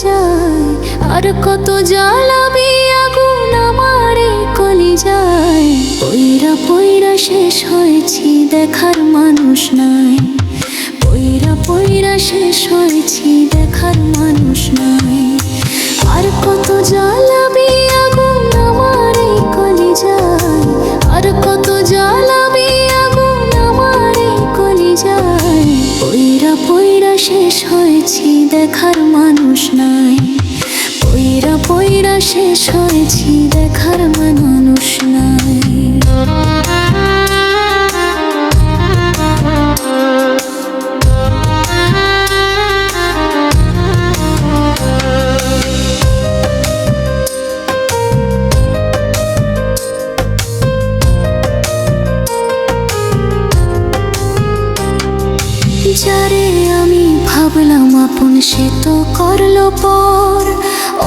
যায়, আর কত জ্বালাবি আগুন আমার এই কলিজায়। পইরা পইরা শেষ হয়েছি, দেখার মানুষ নাই। পইরা পইরা শেষ হয়েছি, দেখার মানুষ নাই। আর কত জ্বালাবি আগুন আমার এই কলিজায়, আর কত জ্বালাবি আগুন আমার এই কলিজায়। পইরা পইরা শেষ হয়েছি, দেখার মানুষ নাই। পইরা পইরা শেষ হয়েছি, দেখার মানুষ নাই। যারে আমি ভাবলাম আপন, সে তো করলো পর।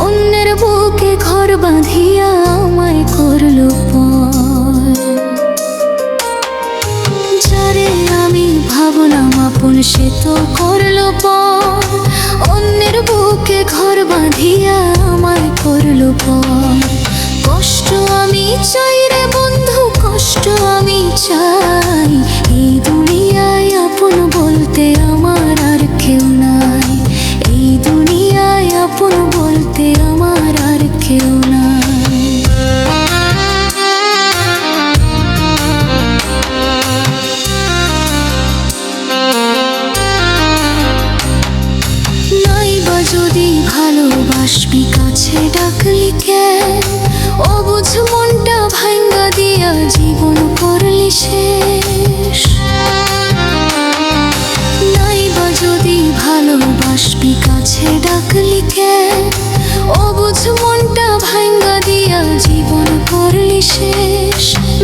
অন্যের বুকে ঘর বাঁধিয়া আমায় করলো পর। যারে আমি ভাবলাম আপন, সে তো করলো পর। অন্যের বুকে ঘর বাঁধিয়া আমায় করলো পর। কষ্ট আমি চাই রে বন্ধু, কষ্ট আমি চাই। এই দুনিয়ায় আপন বলতে আমার আর কেউ নাই। এই দুনিয়ায় আপন বলতে আমার আর কেউ নাই। নাই বা যদি ভালোবাসবি, কাছে ডাকলি কেন? অবুঝ মনটা ভাঙ্গা দিয়া জীবন করলি শেষ। নাই বা যদি ভালোবাসবি, কাছে ডাকলি কেন? অবুঝ মনটা ভাঙ্গা দিয়া জীবন করলি শেষ।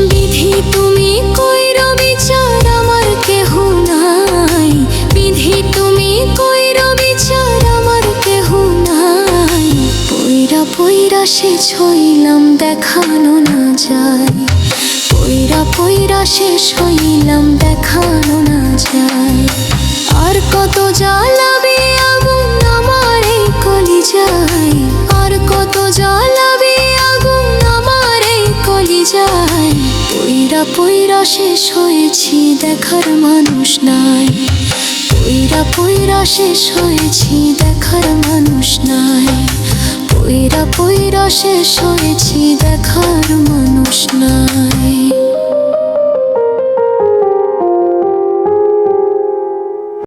বিধি তুমি কইরো বিচার, আমার কেহ নাই। বিধি তুমি কইরো বিচার, আমার কেহ নাই। পইরা পইরা শেষ হইলাম, দেখানো না যায়। পইরা পইরা শেষ হইলাম, দেখানো না যায়। আর কত জ্বালাবি আগুন আমার এই কলিজায়, আর কত জ্বালাবি আগুন আমার এই কলিজায়। পইরা পইরা শেষ হয়েছি, দেখার মানুষ নাই। পইরা পইরা শেষ হয়েছি, দেখার মানুষ নাই। পইরা পইরা শেষ হয়েছি, দেখার মানুষ নাই।